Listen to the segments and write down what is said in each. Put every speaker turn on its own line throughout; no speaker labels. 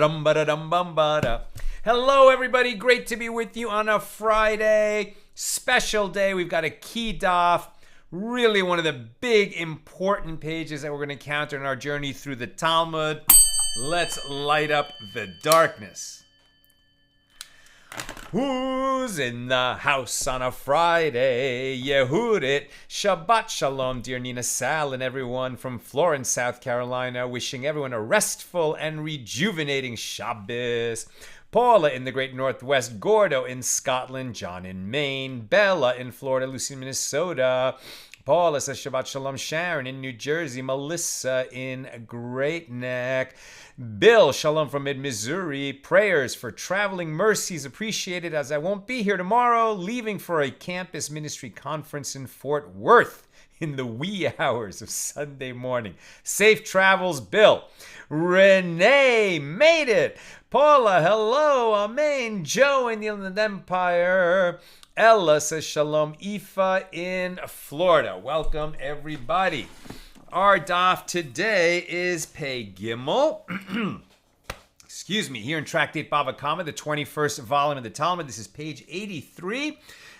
Ba-dum, ba-da-dum, bum, ba-da. Hello, everybody. Great to be with you on a Friday. Special day. We've got a key DAF. Really one of the big, important pages that we're going to encounter in our journey through the Talmud. Let's light up the darkness. Who's in the house on a Friday? Yehudit. Shabbat Shalom, dear Nina Sal and everyone from Florence, South Carolina. Wishing everyone a restful and rejuvenating Shabbos. Paula in the great Northwest, Gordo in Scotland, John in Maine, Bella in Florida, Lucy in Minnesota. Paula says Shabbat Shalom, Sharon in New Jersey, Melissa in Great Neck, Bill, Shalom from mid-Missouri. Prayers for traveling mercies appreciated as I won't be here tomorrow, leaving for a campus ministry conference in Fort Worth in the wee hours of Sunday morning. Safe travels, Bill. Renee made it. Paula, hello, amen. Joe in the Inland Empire. Ella says Shalom, Ifa in Florida. Welcome, everybody. Our daf today is Pei Gimel. Excuse me, here in Tractate Bava Kamma, the 21st volume of the Talmud. This is page 83.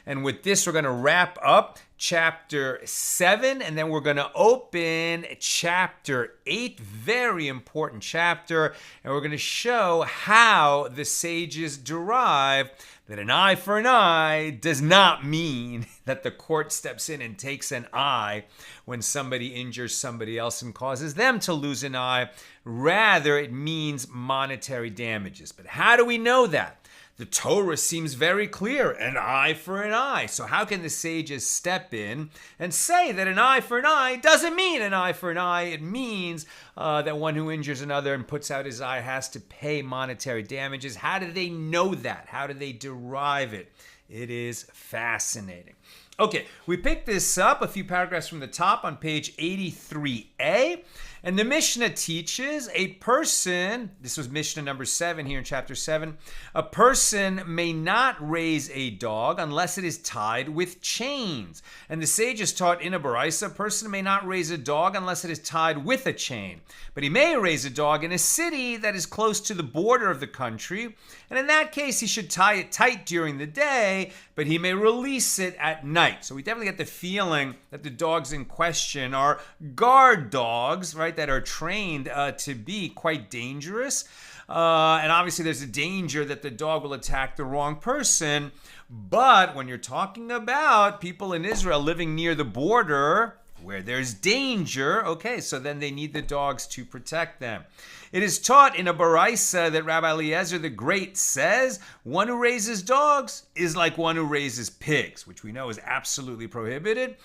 And with this, we're going to wrap up chapter 7, and then we're going to open chapter 8, very important chapter, and we're going to show how the sages derive that an eye for an eye does not mean that the court steps in and takes an eye when somebody injures somebody else and causes them to lose an eye. Rather, it means monetary damages. But how do we know that? The Torah seems very clear, an eye for an eye. So how can the sages step in and say that an eye for an eye doesn't mean an eye for an eye? It means that one who injures another and puts out his eye has to pay monetary damages. How do they know that? How do they derive it? It is fascinating. Okay, we picked this up a few paragraphs from the top on page 83a. And the Mishna teaches a person, this was Mishna number 7 here in chapter 7, a person may not raise a dog unless it is tied with chains. And the sages taught in a baraisa, a person may not raise a dog unless it is tied with a chain. But he may raise a dog in a city that is close to the border of the country. And in that case, he should tie it tight during the day, but he may release it at night. So we definitely get the feeling that the dogs in question are guard dogs, right, that are trained to be quite dangerous. And obviously there's a danger that the dog will attack the wrong person. But when you're talking about people in Israel living near the border where there's danger, okay, so then they need the dogs to protect them. It is taught in a baraisa that Rabbi Eliezer the Great says, one who raises dogs is like one who raises pigs, which we know is absolutely prohibited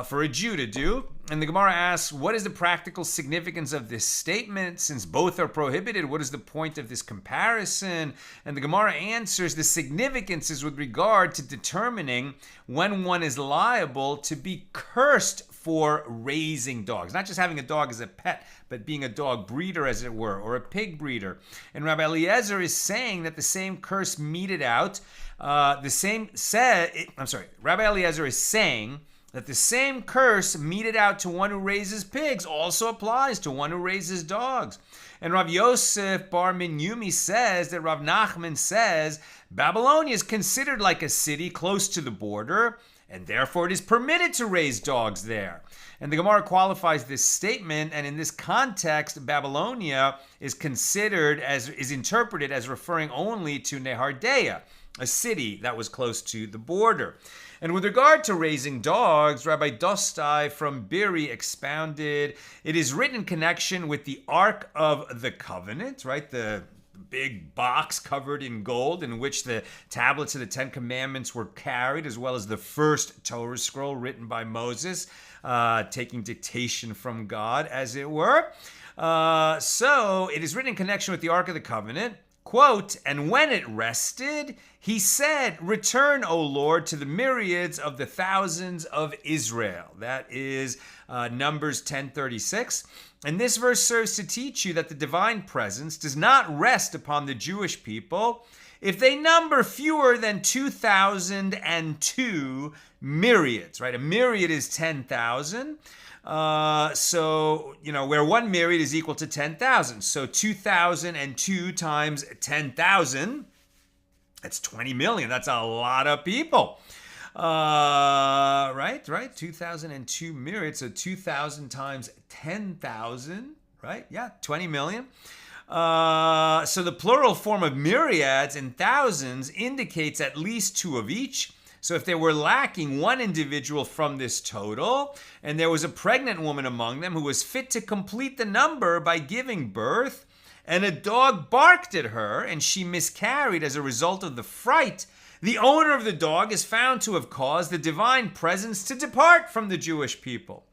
for a Jew to do. And the Gemara asks, what is the practical significance of this statement? Since both are prohibited, what is the point of this comparison? And the Gemara answers, the significance is with regard to determining when one is liable to be cursed for raising dogs. Not just having a dog as a pet, but being a dog breeder, as it were, or a pig breeder. And Rabbi Eliezer is saying that the same curse meted out, Rabbi Eliezer is saying that the same curse meted out to one who raises pigs also applies to one who raises dogs. And Rav Yosef Bar Minyumi says that Rav Nachman says Babylonia is considered like a city close to the border, and therefore it is permitted to raise dogs there. And the Gemara qualifies this statement, and in this context, Babylonia is interpreted as referring only to Nehardea, a city that was close to the border. And with regard to raising dogs, Rabbi Dostai from Biri expounded, it is written in connection with the Ark of the Covenant, right? The big box covered in gold in which the tablets of the Ten Commandments were carried, as well as the first Torah scroll written by Moses, taking dictation from God, as it were. So it is written in connection with the Ark of the Covenant. Quote, and when it rested, he said, return, O Lord, to the myriads of the thousands of Israel. That is Numbers 10:36. And this verse serves to teach you that the divine presence does not rest upon the Jewish people. if they number fewer than 2,002 myriads, right? A myriad is 10,000. So, where one myriad is equal to 10,000. So 2,002 times 10,000, that's 20 million. That's a lot of people. Right? 2,002 myriads. So 2,000 times 10,000, right? Yeah, 20 million. So the plural form of myriads and thousands indicates at least two of each. So if they were lacking one individual from this total, and there was a pregnant woman among them who was fit to complete the number by giving birth, and a dog barked at her, and she miscarried as a result of the fright, the owner of the dog is found to have caused the divine presence to depart from the Jewish people.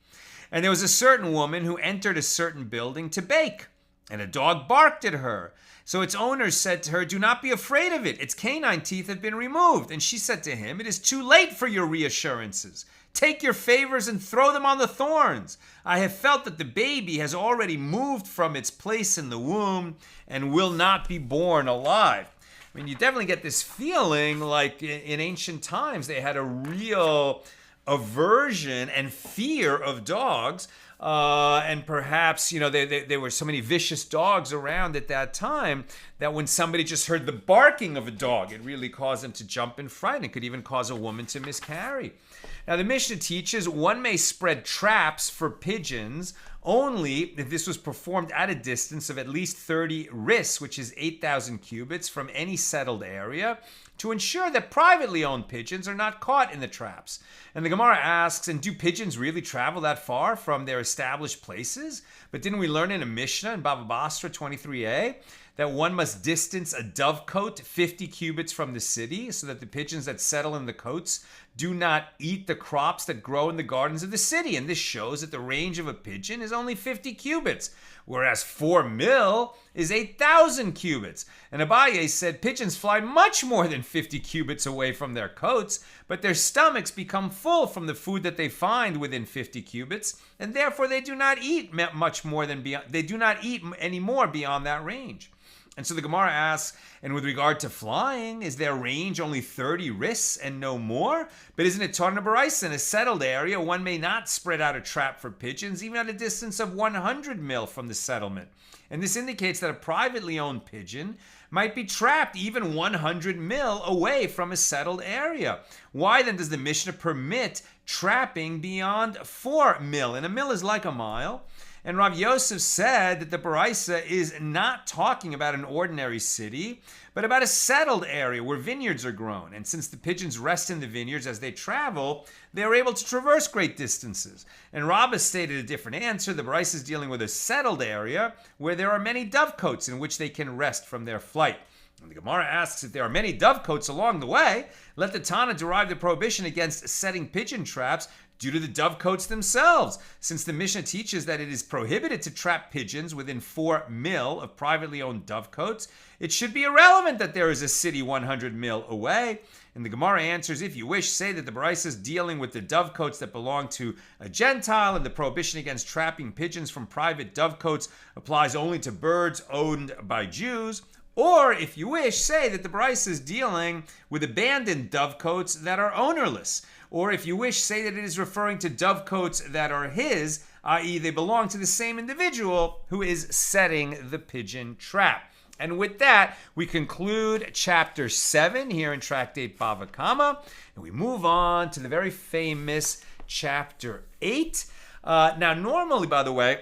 And there was a certain woman who entered a certain building to bake, and a dog barked at her. So its owners said to her, "Do not be afraid of it. Its canine teeth have been removed." And she said to him, "It is too late for your reassurances. Take your favors and throw them on the thorns. I have felt that the baby has already moved from its place in the womb and will not be born alive." I mean, you definitely get this feeling like in ancient times they had a real aversion and fear of dogs. And perhaps, there were so many vicious dogs around at that time that when somebody just heard the barking of a dog, it really caused them to jump in fright. It could even cause a woman to miscarry. Now, the Mishnah teaches one may spread traps for pigeons only if this was performed at a distance of at least 30 ris, which is 8,000 cubits, from any settled area, to ensure that privately owned pigeons are not caught in the traps. And the Gemara asks, and do pigeons really travel that far from their established places? But didn't we learn in a Mishna in Bava 23a that one must distance a dovecote 50 cubits from the city so that the pigeons that settle in the cotes do not eat the crops that grow in the gardens of the city? And this shows that the range of a pigeon is only 50 cubits, whereas 4 mil is 8,000 cubits. And Abaye said pigeons fly much more than 50 cubits away from their cotes, but their stomachs become full from the food that they find within 50 cubits, and therefore they do not eat much more than beyond. They do not eat any more beyond that range. And so the Gemara asks, and with regard to flying, is their range only 30 ris and no more? But isn't it Torah b'Oraisa, in a settled area, one may not spread out a trap for pigeons even at a distance of 100 mil from the settlement? And this indicates that a privately owned pigeon might be trapped even 100 mil away from a settled area. Why then does the Mishnah permit trapping beyond 4 mil? And a mil is like a mile. And Rav Yosef said that the Baraisa is not talking about an ordinary city, but about a settled area where vineyards are grown. And since the pigeons rest in the vineyards as they travel, they are able to traverse great distances. And Rabbah stated a different answer. The Baraisa is dealing with a settled area where there are many dovecotes in which they can rest from their flight. And the Gemara asks, if there are many dovecotes along the way, let the Tana derive the prohibition against setting pigeon traps due to the dovecotes themselves. Since the Mishnah teaches that it is prohibited to trap pigeons within 4 mil of privately owned dovecotes, it should be irrelevant that there is a city 100 mil away. And the Gemara answers, if you wish, say that the Baraisa is dealing with the dovecotes that belong to a Gentile, and the prohibition against trapping pigeons from private dovecotes applies only to birds owned by Jews. Or, if you wish, say that the Baraisa is dealing with abandoned dovecotes that are ownerless. Or, if you wish, say that it is referring to dovecotes that are his, i.e. they belong to the same individual who is setting the pigeon trap. And with that, we conclude chapter 7 here in Tractate Bava Kamma, and we move on to the very famous chapter 8. Now, normally, by the way,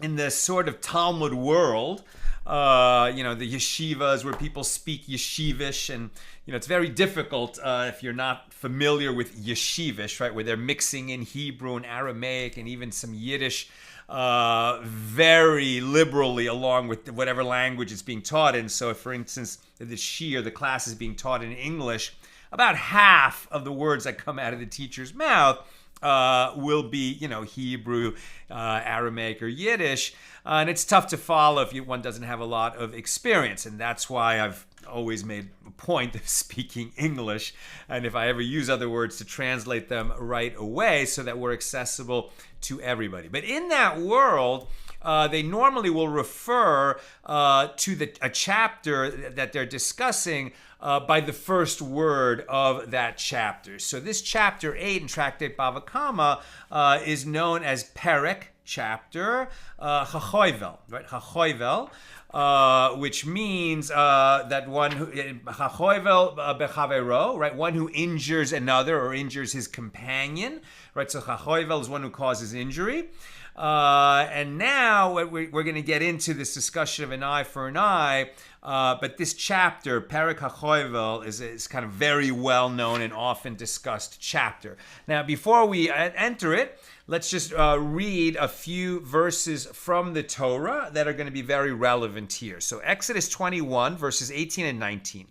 in the sort of Talmud world, the yeshivas where people speak yeshivish, and it's very difficult if you're not familiar with yeshivish, right, where they're mixing in Hebrew and Aramaic and even some Yiddish very liberally along with whatever language it's being taught in. So if, for instance, the shiur, the class, is being taught in English, about half of the words that come out of the teacher's mouth will be, Hebrew, Aramaic, or Yiddish. And it's tough to follow if one doesn't have a lot of experience. And that's why I've always made a point of speaking English. And if I ever use other words, to translate them right away so that we're accessible to everybody. But in that world, they normally will refer to a chapter that they're discussing by the first word of that chapter. So this chapter 8 in Tractate Bava Kamma is known as Perek chapter Chachoivel, right? Chachoivel, which means that one who Chachoivel bechavero, right? One who injures another or injures his companion, right? So Chachoivel is one who causes injury. And now we're going to get into this discussion of an eye for an eye. But this chapter, Perek HaChoivel, is kind of very well known and often discussed chapter. Now, before we enter it, let's just read a few verses from the Torah that are going to be very relevant here. So Exodus 21, verses 18 and 19.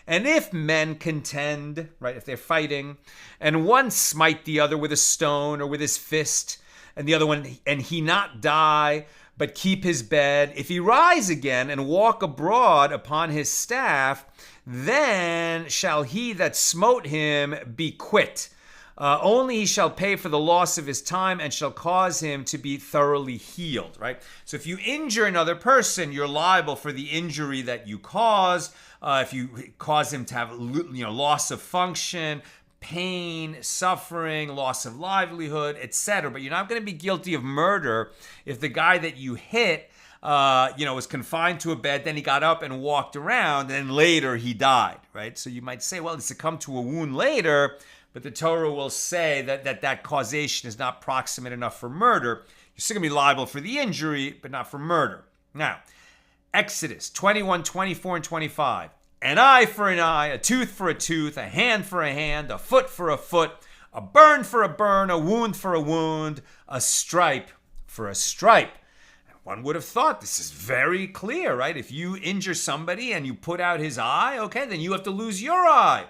And if men contend, right, if they're fighting, and one smite the other with a stone or with his fist, and the other one, and he not die, but keep his bed, if he rise again and walk abroad upon his staff, then shall he that smote him be quit. Only he shall pay for the loss of his time and shall cause him to be thoroughly healed, right? So if you injure another person, you're liable for the injury that you caused. If you cause him to have loss of function, pain, suffering, loss of livelihood, etc. But you're not going to be guilty of murder if the guy that you hit, was confined to a bed, then he got up and walked around, and then later he died, right? So you might say, well, he succumbed to a wound later, but the Torah will say that causation is not proximate enough for murder. You're still going to be liable for the injury, but not for murder. Now, Exodus 21, 24, and 25. An eye for an eye, a tooth for a tooth, a hand for a hand, a foot for a foot, a burn for a burn, a wound for a wound, a stripe for a stripe. One would have thought this is very clear, right? If you injure somebody and you put out his eye, okay, then you have to lose your eye.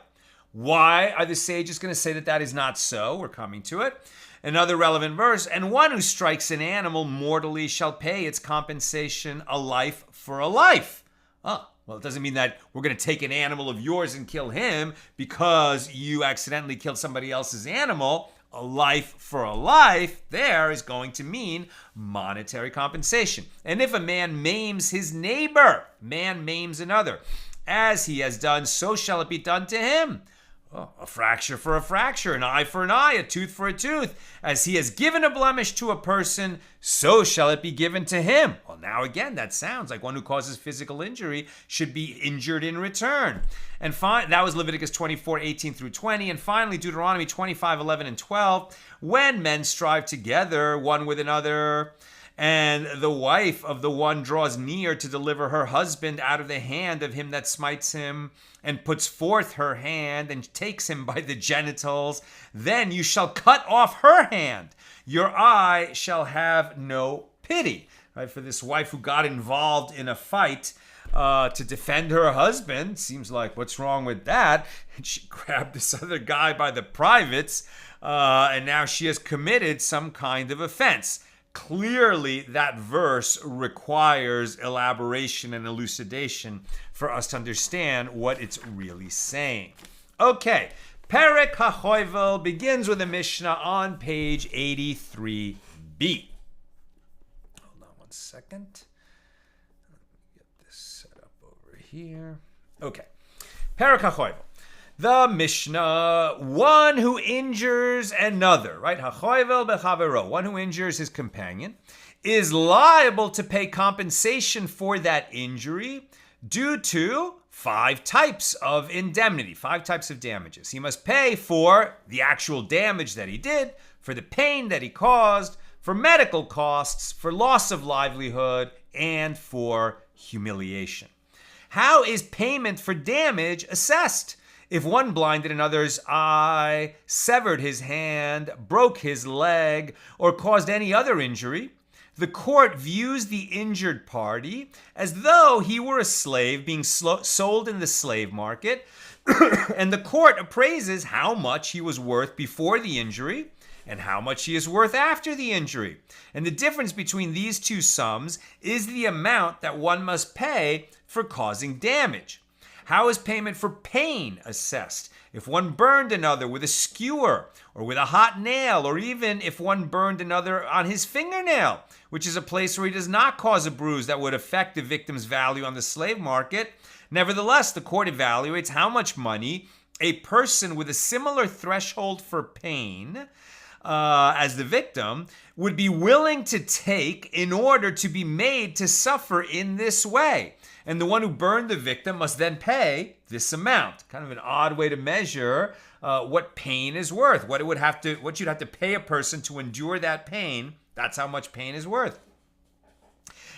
Why are the sages going to say that is not so? We're coming to it. Another relevant verse, and one who strikes an animal mortally shall pay its compensation a life for a life. Well, it doesn't mean that we're going to take an animal of yours and kill him because you accidentally killed somebody else's animal. A life for a life there is going to mean monetary compensation. And if a man maims his neighbor, man maims another, as he has done, so shall it be done to him. A fracture for a fracture, an eye for an eye, a tooth for a tooth. As he has given a blemish to a person, so shall it be given to him. Well, now again, that sounds like one who causes physical injury should be injured in return. And that was Leviticus 24, 18 through 20. And finally, Deuteronomy 25, 11 and 12. When men strive together one with another, and the wife of the one draws near to deliver her husband out of the hand of him that smites him, and puts forth her hand and takes him by the genitals, then you shall cut off her hand. Your eye shall have no pity. Right? For this wife who got involved in a fight to defend her husband, seems like, what's wrong with that? And she grabbed this other guy by the privates, and now she has committed some kind of offense. Clearly, that verse requires elaboration and elucidation for us to understand what it's really saying. Okay, Perek HaChoivel begins with a Mishna on page 83b. Hold on one second. Let me get this set up over here. Okay, Perek HaChoivel. The Mishnah, one who injures another, right? Hachoivel bechavero, one who injures his companion, is liable to pay compensation for that injury due to 5 types of indemnity, 5 types of damages. He must pay for the actual damage that he did, for the pain that he caused, for medical costs, for loss of livelihood, and for humiliation. How is payment for damage assessed? If one blinded another's eye, severed his hand, broke his leg, or caused any other injury, the court views the injured party as though he were a slave being sold in the slave market, and the court appraises how much he was worth before the injury and how much he is worth after the injury. And the difference between these two sums is the amount that one must pay for causing damage. How is payment for pain assessed? if one burned another with a skewer or with a hot nail, or even if one burned another on his fingernail, which is a place where he does not cause a bruise that would affect the victim's value on the slave market. Nevertheless, the court evaluates how much money a person with a similar threshold for pain as the victim would be willing to take in order to be made to suffer in this way. And the one who burned the victim must then pay this amount. Kind of an odd way to measure what pain is worth. What you'd have to pay a person to endure that pain. That's how much pain is worth.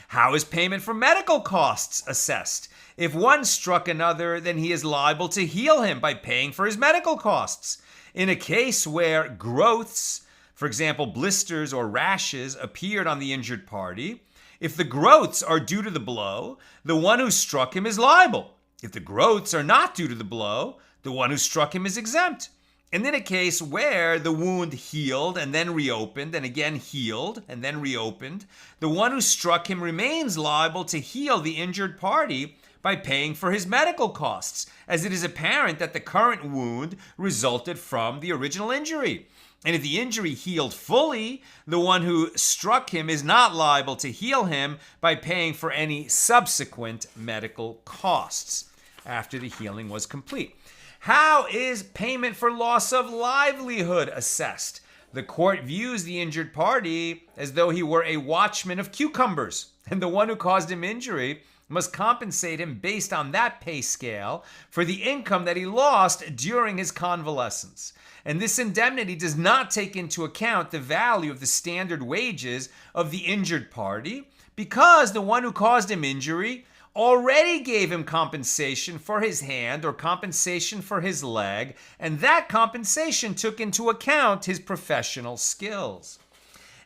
How is payment for medical costs assessed? If one struck another, then he is liable to heal him by paying for his medical costs. In a case where growths, for example, blisters or rashes, appeared on the injured party, if the growths are due to the blow, the one who struck him is liable. If the growths are not due to the blow, the one who struck him is exempt. And in a case where the wound healed and then reopened, and again healed and then reopened, the one who struck him remains liable to heal the injured party by paying for his medical costs, as it is apparent that the current wound resulted from the original injury. And if the injury healed fully, the one who struck him is not liable to heal him by paying for any subsequent medical costs after the healing was complete. How is payment for loss of livelihood assessed? The court views the injured party as though he were a watchman of cucumbers, and the one who caused him injury must compensate him based on that pay scale for the income that he lost during his convalescence. And this indemnity does not take into account the value of the standard wages of the injured party, because the one who caused him injury already gave him compensation for his hand or compensation for his leg, and that compensation took into account his professional skills.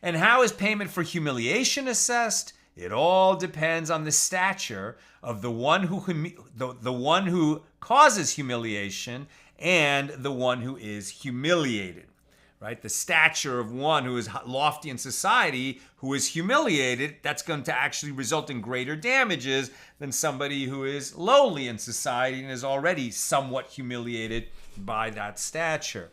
And how is payment for humiliation assessed? It all depends on the stature of the one who causes humiliation and the one who is humiliated. Right? The stature of one who is lofty in society, who is humiliated, that's going to actually result in greater damages than somebody who is lowly in society and is already somewhat humiliated by that stature.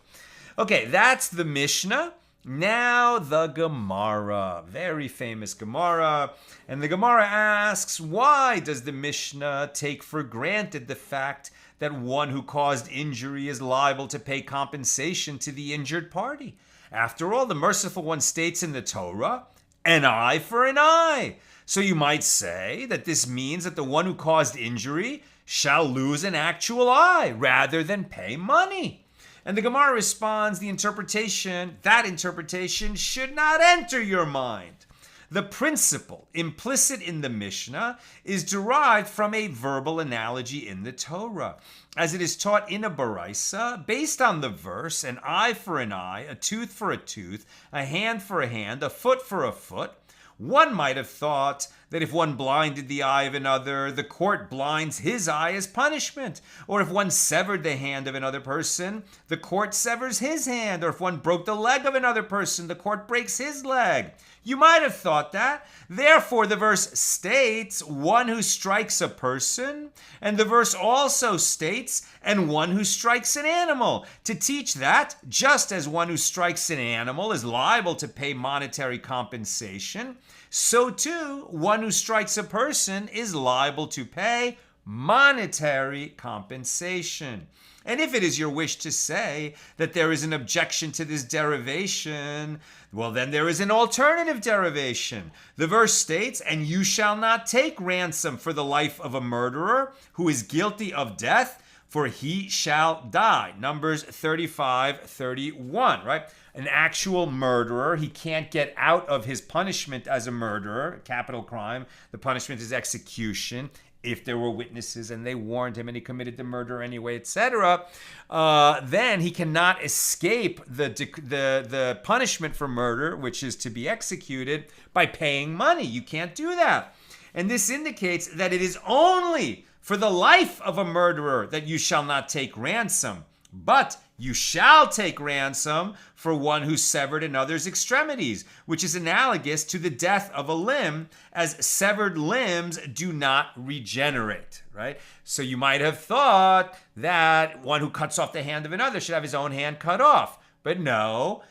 Okay, that's the Mishnah. Now the Gemara, very famous Gemara. And the Gemara asks, why does the Mishnah take for granted the fact that one who caused injury is liable to pay compensation to the injured party? After all, the merciful one states in the Torah, an eye for an eye. So you might say that this means that the one who caused injury shall lose an actual eye rather than pay money. And the Gemara responds, that interpretation should not enter your mind. The principle implicit in the Mishnah is derived from a verbal analogy in the Torah, as it is taught in a Baraisa, based on the verse, an eye for an eye, a tooth for a tooth, a hand for a hand, a foot for a foot. One might have thought that if one blinded the eye of another, the court blinds his eye as punishment. Or if one severed the hand of another person, the court severs his hand. Or if one broke the leg of another person, the court breaks his leg. You might have thought that. Therefore, the verse states, one who strikes a person, and the verse also states, and one who strikes an animal, to teach that just as one who strikes an animal is liable to pay monetary compensation, so too, one who strikes a person is liable to pay monetary compensation. And if it is your wish to say that there is an objection to this derivation, well, then there is an alternative derivation. The verse states, and you shall not take ransom for the life of a murderer who is guilty of death, for he shall die. Numbers 35:31, right? An actual murderer, he can't get out of his punishment as a murderer, capital crime. The punishment is execution. If there were witnesses and they warned him and he committed the murder anyway, etc., then he cannot escape the punishment for murder, which is to be executed, by paying money. You can't do that. And this indicates that it is only for the life of a murderer that you shall not take ransom. But you shall take ransom for one who severed another's extremities, which is analogous to the death of a limb, as severed limbs do not regenerate, right? So you might have thought that one who cuts off the hand of another should have his own hand cut off. But no,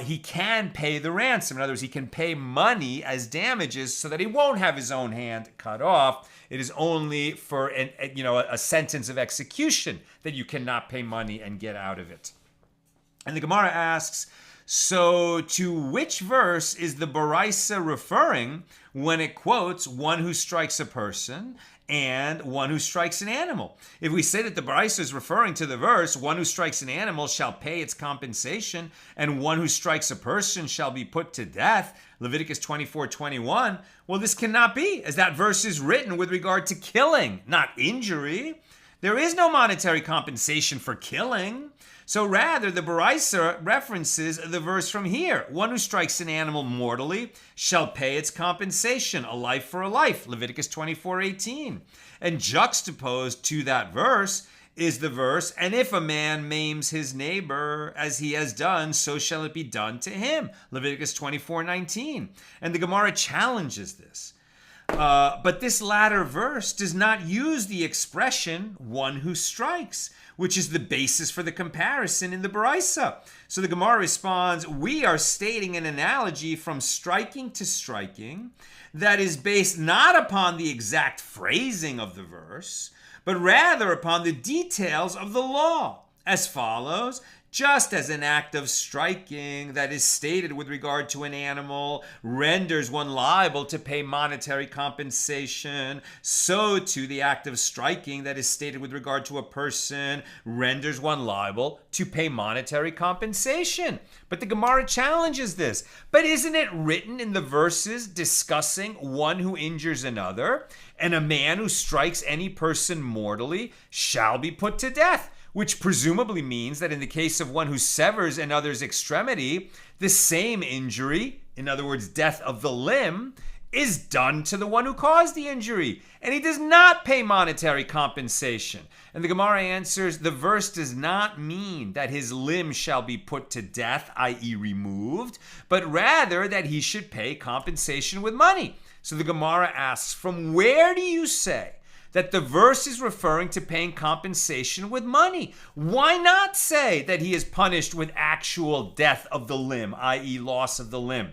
he can pay the ransom. In other words, he can pay money as damages so that he won't have his own hand cut off. It is only for a sentence of execution that you cannot pay money and get out of it. And the Gemara asks, so to which verse is the Baraisa referring when it quotes one who strikes a person and one who strikes an animal? If we say that the Baraisa is referring to the verse, one who strikes an animal shall pay its compensation, and one who strikes a person shall be put to death, Leviticus 24:21, well, this cannot be, as that verse is written with regard to killing, not injury. There is no monetary compensation for killing. So rather, the Baraisa references the verse from here. One who strikes an animal mortally shall pay its compensation, a life for a life, Leviticus 24:18. And juxtaposed to that verse is the verse, and if a man maims his neighbor as he has done, so shall it be done to him, Leviticus 24:19. And the Gemara challenges this. But this latter verse does not use the expression one who strikes, which is the basis for the comparison in the Baraisa. So the Gemara responds, we are stating an analogy from striking to striking that is based not upon the exact phrasing of the verse, but rather upon the details of the law, as follows. Just as an act of striking that is stated with regard to an animal renders one liable to pay monetary compensation, so too the act of striking that is stated with regard to a person renders one liable to pay monetary compensation. But the Gemara challenges this. But isn't it written in the verses discussing one who injures another, and a man who strikes any person mortally shall be put to death? Which presumably means that in the case of one who severs another's extremity, the same injury, in other words, death of the limb, is done to the one who caused the injury, and he does not pay monetary compensation. And the Gemara answers, the verse does not mean that his limb shall be put to death, i.e. removed, but rather that he should pay compensation with money. So the Gemara asks, from where do you say that the verse is referring to paying compensation with money? Why not say that he is punished with actual death of the limb, i.e. loss of the limb?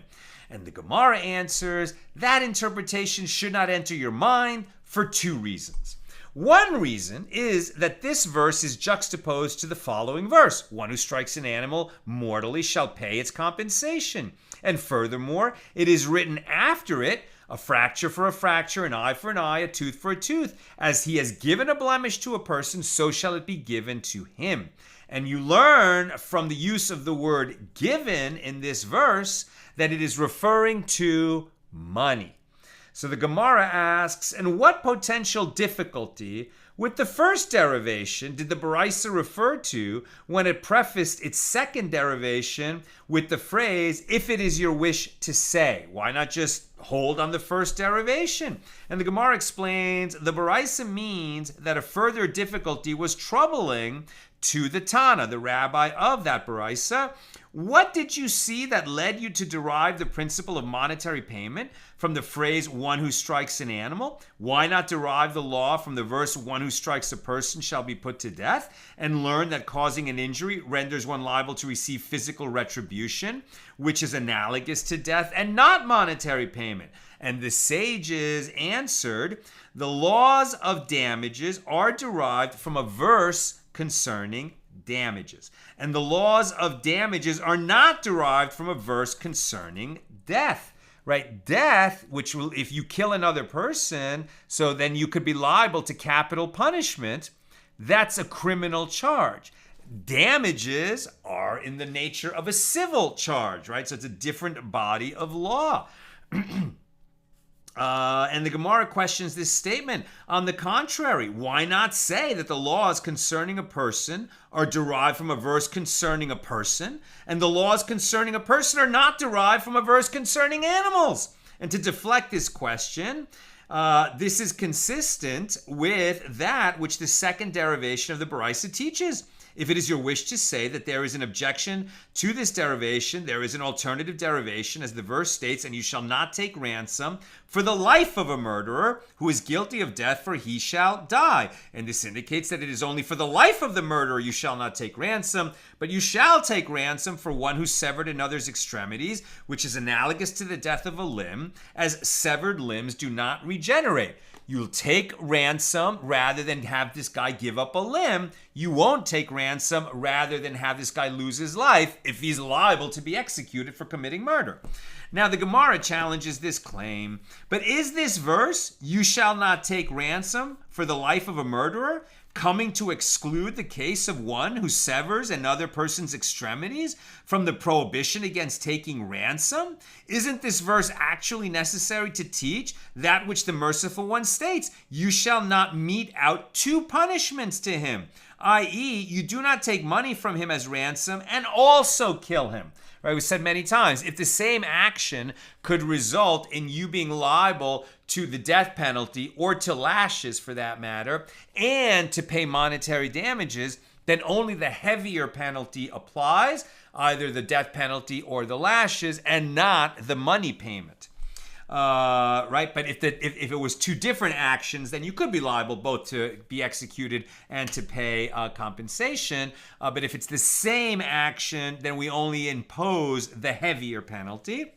And the Gemara answers, that interpretation should not enter your mind for two reasons. One reason is that this verse is juxtaposed to the following verse. One who strikes an animal mortally shall pay its compensation. And furthermore, it is written after it, a fracture for a fracture, an eye for an eye, a tooth for a tooth. As he has given a blemish to a person, so shall it be given to him. And you learn from the use of the word given in this verse that it is referring to money. So the Gemara asks, and what potential difficulty with the first derivation did the Baraisa refer to when it prefaced its second derivation with the phrase, if it is your wish to say? Why not just hold on the first derivation? And the Gemara explains, the Baraisa means that a further difficulty was troubling to the Tana, the rabbi of that Baraisa. What did you see that led you to derive the principle of monetary payment from the phrase one who strikes an animal? Why not derive the law from the verse one who strikes a person shall be put to death, and learn that causing an injury renders one liable to receive physical retribution, which is analogous to death and not monetary payment? And the sages answered, the laws of damages are derived from a verse concerning damages, and the laws of damages are not derived from a verse concerning death, right? Death, which will, if you kill another person, so then you could be liable to capital punishment. That's a criminal charge. Damages are in the nature of a civil charge, right? So it's a different body of law. And the Gemara questions this statement. On the contrary, why not say that the laws concerning a person are derived from a verse concerning a person, and the laws concerning a person are not derived from a verse concerning animals? And to deflect this question, this is consistent with that which the second derivation of the Baraisa teaches. If it is your wish to say that there is an objection to this derivation, there is an alternative derivation, as the verse states, and you shall not take ransom for the life of a murderer who is guilty of death, for he shall die. And this indicates that it is only for the life of the murderer you shall not take ransom, but you shall take ransom for one who severed another's extremities, which is analogous to the death of a limb, as severed limbs do not regenerate. You'll take ransom rather than have this guy give up a limb. You won't take ransom rather than have this guy lose his life if he's liable to be executed for committing murder. Now, the Gemara challenges this claim, but is this verse, you shall not take ransom for the life of a murderer, coming to exclude the case of one who severs another person's extremities from the prohibition against taking ransom? Isn't this verse actually necessary to teach that which the merciful one states? You shall not mete out two punishments to him, i.e., you do not take money from him as ransom and also kill him. Right, we said many times, if the same action could result in you being liable to the death penalty or to lashes for that matter, and to pay monetary damages, then only the heavier penalty applies, either the death penalty or the lashes, and not the money payment. Right? But if it was two different actions, then you could be liable both to be executed and to pay compensation. But if it's the same action, then we only impose the heavier penalty.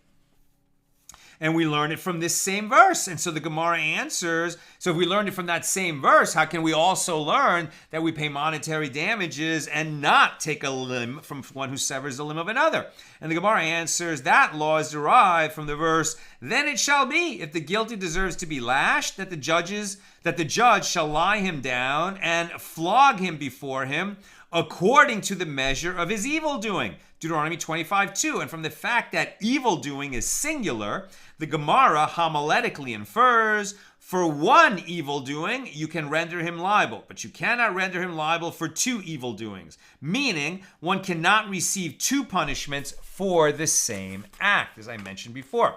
And we learn it from this same verse. And so the Gemara answers, so if we learned it from that same verse, how can we also learn that we pay monetary damages and not take a limb from one who severs the limb of another? And the Gemara answers, that law is derived from the verse, then it shall be, if the guilty deserves to be lashed, that the judge shall lie him down and flog him before him, according to the measure of his evil doing. Deuteronomy 25:2. And from the fact that evil doing is singular, the Gemara homiletically infers, for one evil doing, you can render him liable, but you cannot render him liable for two evil doings, meaning one cannot receive two punishments for the same act, as I mentioned before.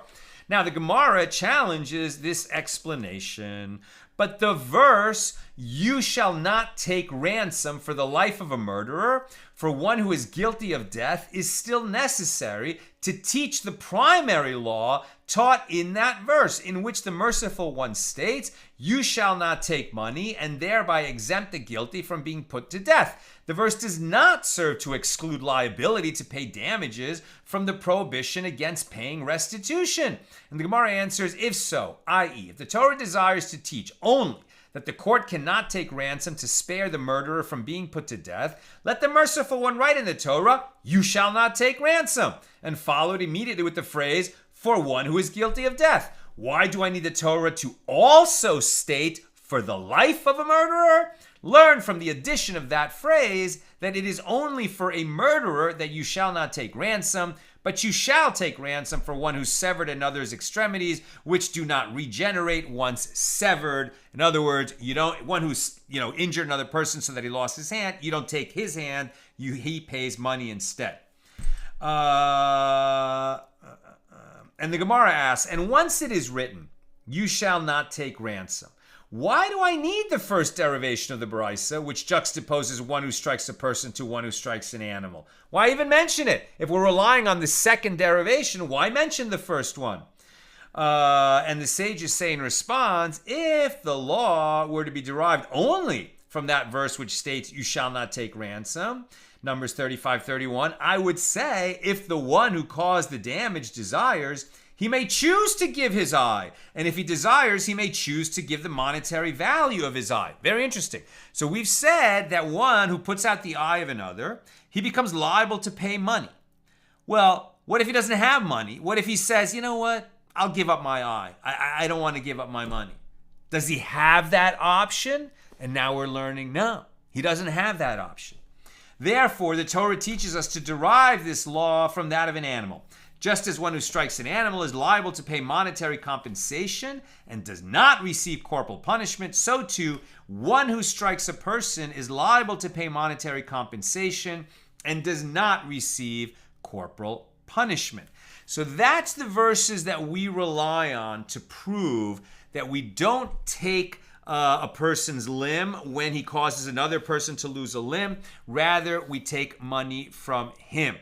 Now, the Gemara challenges this explanation, but the verse, you shall not take ransom for the life of a murderer, for one who is guilty of death, is still necessary to teach the primary law taught in that verse, in which the merciful one states, you shall not take money, and thereby exempt the guilty from being put to death. The verse does not serve to exclude liability to pay damages from the prohibition against paying restitution. And the Gemara answers, if so, i.e., if the Torah desires to teach only that the court cannot take ransom to spare the murderer from being put to death, let the merciful one write in the Torah, you shall not take ransom, and follow it immediately with the phrase, for one who is guilty of death. Why do I need the Torah to also state, for the life of a murderer? Learn from the addition of that phrase that it is only for a murderer that you shall not take ransom, but you shall take ransom for one who severed another's extremities, which do not regenerate once severed. In other words, one who's injured another person so that he lost his hand, you don't take his hand, he pays money instead. And the Gemara asks, and once it is written, you shall not take ransom, why do I need the first derivation of the Baraisa, which juxtaposes one who strikes a person to one who strikes an animal? Why even mention it? If we're relying on the second derivation, why mention the first one? And the sages say in response, if the law were to be derived only from that verse which states, you shall not take ransom, Numbers 35:31, I would say, if the one who caused the damage desires, he may choose to give his eye. And if he desires, he may choose to give the monetary value of his eye. Very interesting. So we've said that one who puts out the eye of another, he becomes liable to pay money. Well, what if he doesn't have money? What if he says, you know what? I'll give up my eye. I don't want to give up my money. Does he have that option? And now we're learning, no, he doesn't have that option. Therefore, the Torah teaches us to derive this law from that of an animal. Just as one who strikes an animal is liable to pay monetary compensation and does not receive corporal punishment, so too, one who strikes a person is liable to pay monetary compensation and does not receive corporal punishment. So that's the verses that we rely on to prove that we don't take a person's limb when he causes another person to lose a limb. Rather, we take money from him.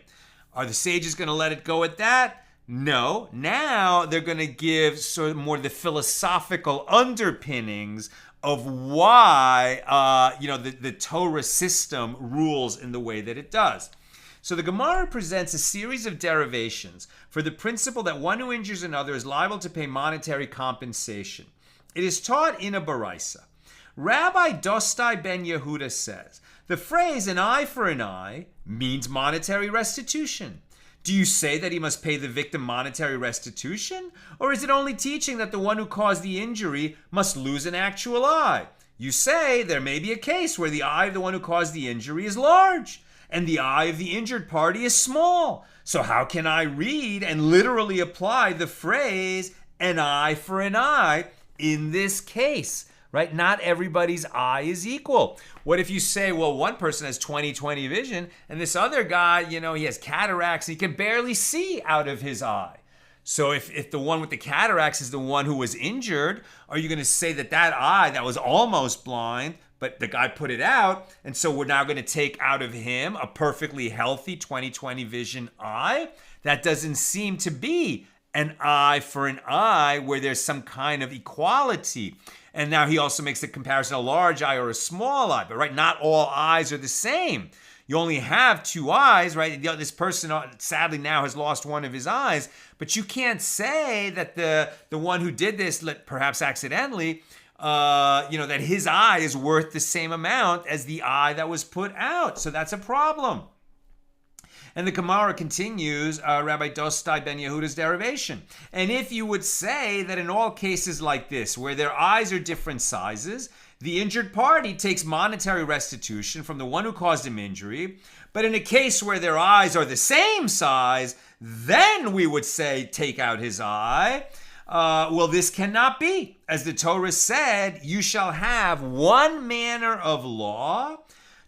Are the sages going to let it go at that? No. Now they're going to give sort of more the philosophical underpinnings of why the Torah system rules in the way that it does. So the Gemara presents a series of derivations for the principle that one who injures another is liable to pay monetary compensation. It is taught in a baraisa. Rabbi Dostai ben Yehuda says, the phrase an eye for an eye means monetary restitution. Do you say that he must pay the victim monetary restitution? Or is it only teaching that the one who caused the injury must lose an actual eye? You say there may be a case where the eye of the one who caused the injury is large and the eye of the injured party is small. So how can I read and literally apply the phrase an eye for an eye in this case? Right? Not everybody's eye is equal. What if you say, well, one person has 20/20 vision and this other guy, he has cataracts and he can barely see out of his eye. So if the one with the cataracts is the one who was injured, are you going to say that eye that was almost blind, but the guy put it out, and so we're now going to take out of him a perfectly healthy 20/20 vision eye? That doesn't seem to be an eye for an eye where there's some kind of equality. And now he also makes the comparison a large eye or a small eye. But right, not all eyes are the same. You only have two eyes, right? This person sadly now has lost one of his eyes. But you can't say that the one who did this, perhaps accidentally, that his eye is worth the same amount as the eye that was put out. So that's a problem. And the Gemara continues, Rabbi Dostai ben Yehuda's derivation. And if you would say that in all cases like this, where their eyes are different sizes, the injured party takes monetary restitution from the one who caused him injury, but in a case where their eyes are the same size, then we would say take out his eye. Well, this cannot be. As the Torah said, you shall have one manner of law,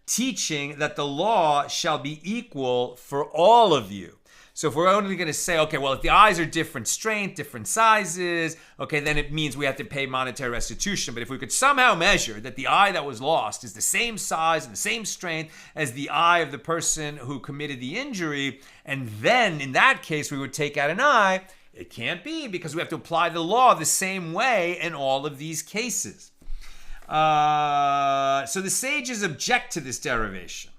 teaching that the law shall be equal for all of you. So if we're only going to say, okay, well, if the eyes are different strength, different sizes, okay, then it means we have to pay monetary restitution. But if we could somehow measure that the eye that was lost is the same size and the same strength as the eye of the person who committed the injury, and then in that case we would take out an eye, it can't be, because we have to apply the law the same way in all of these cases. So the sages object to this derivation.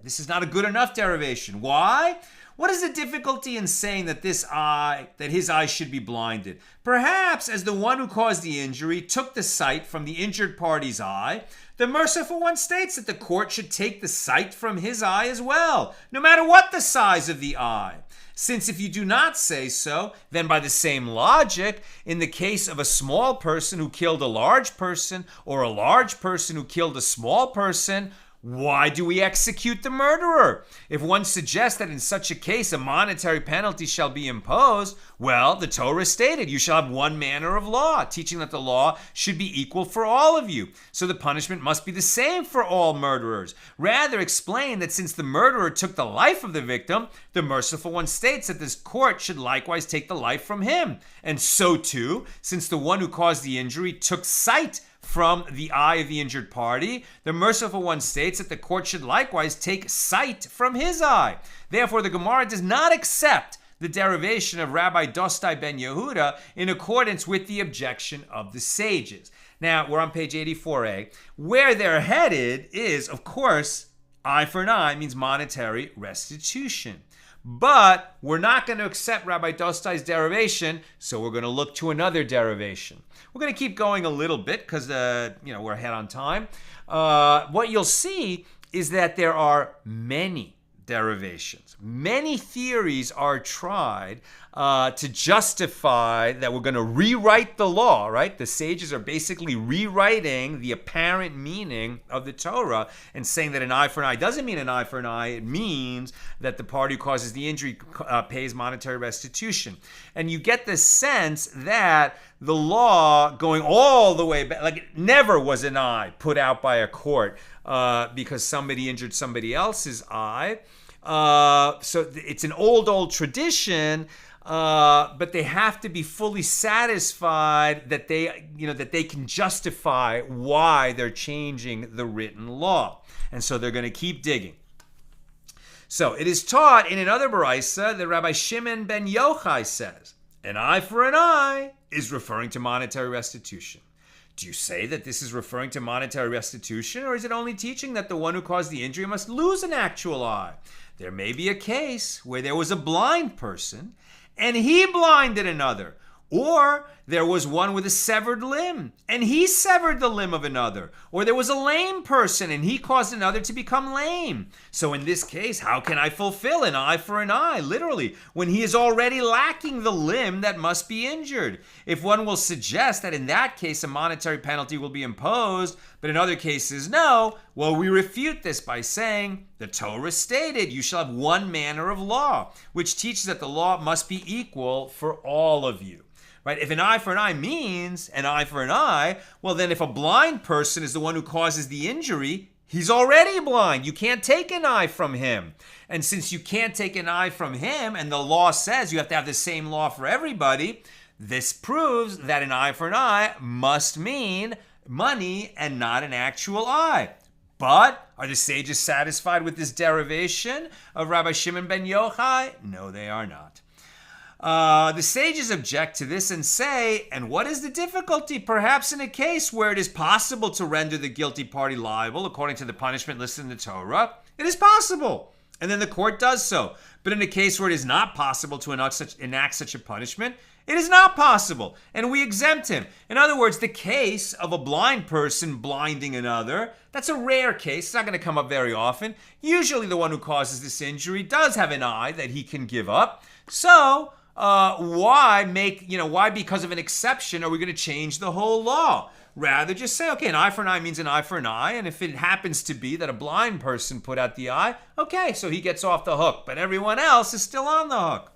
This is not a good enough derivation. Why? What is the difficulty in saying that his eye should be blinded? Perhaps as the one who caused the injury took the sight from the injured party's eye, the merciful one states that the court should take the sight from his eye as well, no matter what the size of the eye. Since if you do not say so, then by the same logic, in the case of a small person who killed a large person, or a large person who killed a small person, why do we execute the murderer? If one suggests that in such a case a monetary penalty shall be imposed, well, the Torah stated, you shall have one manner of law, teaching that the law should be equal for all of you. So the punishment must be the same for all murderers. Rather, explain that since the murderer took the life of the victim, the merciful one states that this court should likewise take the life from him. And so too, since the one who caused the injury took sight from the eye of the injured party, the merciful one states that the court should likewise take sight from his eye. Therefore, the Gemara does not accept the derivation of Rabbi Dostai ben Yehuda in accordance with the objection of the sages. Now, we're on page 84a. Where they're headed is, of course, eye for an eye means monetary restitution. But we're not going to accept Rabbi Dostai's derivation, so we're going to look to another derivation. We're going to keep going a little bit because we're ahead on time. What you'll see is that there are many derivations. Many theories are tried to justify that we're going to rewrite the law, right? The sages are basically rewriting the apparent meaning of the Torah and saying that an eye for an eye doesn't mean an eye for an eye. It means that the party who causes the injury pays monetary restitution. And you get the sense that the law going all the way back, like it never was an eye put out by a court because somebody injured somebody else's eye. So it's an old tradition but they have to be fully satisfied that they can justify why they're changing the written law. And so they're going to keep digging. So it is taught in another baraisa that Rabbi Shimon ben Yochai says, an eye for an eye is referring to monetary restitution. Do you say that this is referring to monetary restitution, or is it only teaching that the one who caused the injury must lose an actual eye? There may be a case where there was a blind person and he blinded another, or there was one with a severed limb and he severed the limb of another, or there was a lame person and he caused another to become lame. So in this case, how can I fulfill an eye for an eye, literally, when he is already lacking the limb that must be injured? If one will suggest that in that case a monetary penalty will be imposed, but in other cases no, well, we refute this by saying the Torah stated you shall have one manner of law, which teaches that the law must be equal for all of you. Right? If an eye for an eye means an eye for an eye, well then if a blind person is the one who causes the injury, he's already blind. You can't take an eye from him. And since you can't take an eye from him, and the law says you have to have the same law for everybody, this proves that an eye for an eye must mean money and not an actual eye. But are the sages satisfied with this derivation of Rabbi Shimon ben Yochai? No, they are not. The sages object to this and say, and what is the difficulty? Perhaps in a case where it is possible to render the guilty party liable according to the punishment listed in the Torah, it is possible. And then the court does so. But in a case where it is not possible to enact such a punishment, it is not possible. And we exempt him. In other words, the case of a blind person blinding another, that's a rare case. It's not going to come up very often. Usually the one who causes this injury does have an eye that he can give up. So why because of an exception are we going to change the whole law? Rather just say, okay, an eye for an eye means an eye for an eye, and if it happens to be that a blind person put out the eye, okay, so he gets off the hook, but everyone else is still on the hook.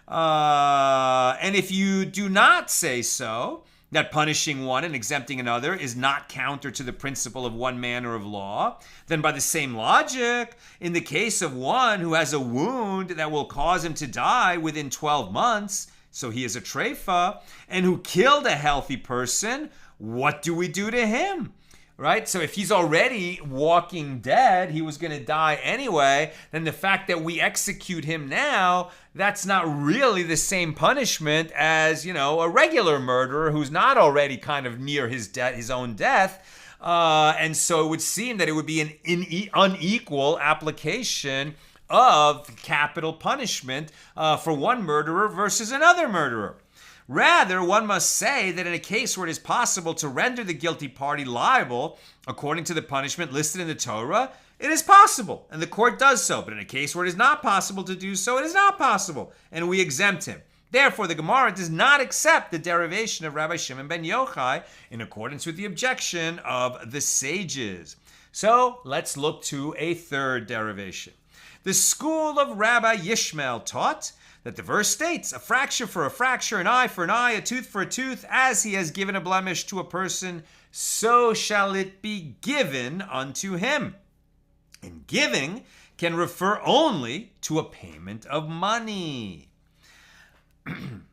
And if you do not say so, that punishing one and exempting another is not counter to the principle of one manner of law, then by the same logic, in the case of one who has a wound that will cause him to die within 12 months, so he is a treifa, and who killed a healthy person, what do we do to him? Right? So if he's already walking dead, he was going to die anyway, then the fact that we execute him now, that's not really the same punishment as, a regular murderer who's not already kind of near his own death. And so it would seem that it would be an unequal application of capital punishment for one murderer versus another murderer. Rather, one must say that in a case where it is possible to render the guilty party liable according to the punishment listed in the Torah, it is possible, and the court does so. But in a case where it is not possible to do so, it is not possible, and we exempt him. Therefore, the Gemara does not accept the derivation of Rabbi Shimon ben Yochai in accordance with the objection of the sages. So, let's look to a third derivation. The school of Rabbi Yishmael taught that the verse states, a fracture for a fracture, an eye for an eye, a tooth for a tooth, as he has given a blemish to a person, so shall it be given unto him. And giving can refer only to a payment of money. And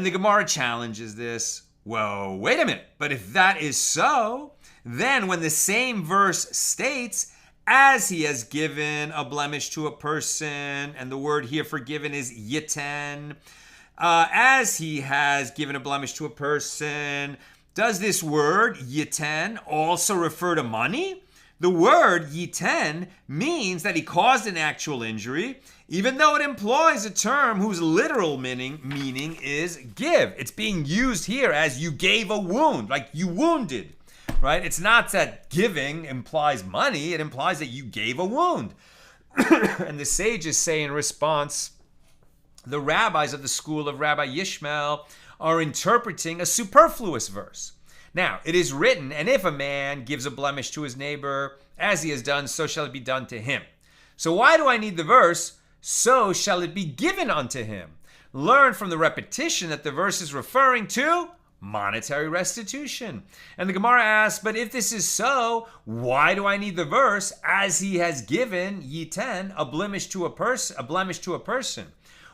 the Gemara challenges this. Well, wait a minute. But if that is so, then when the same verse states, as he has given a blemish to a person, and the word here for given is yiten, as he has given a blemish to a person, does this word yiten also refer to money? The word yiten means that he caused an actual injury, even though it employs a term whose literal meaning is give. It's being used here as you gave a wound, like you wounded. Right? It's not that giving implies money. It implies that you gave a wound. And the sages say in response, the rabbis of the school of Rabbi Yishmael are interpreting a superfluous verse. Now, it is written, and if a man gives a blemish to his neighbor, as he has done, so shall it be done to him. So why do I need the verse, so shall it be given unto him? Learn from the repetition that the verse is referring to monetary restitution. And the Gemara asks, but if this is so, why do I need the verse, as he has given yiten a blemish to a person?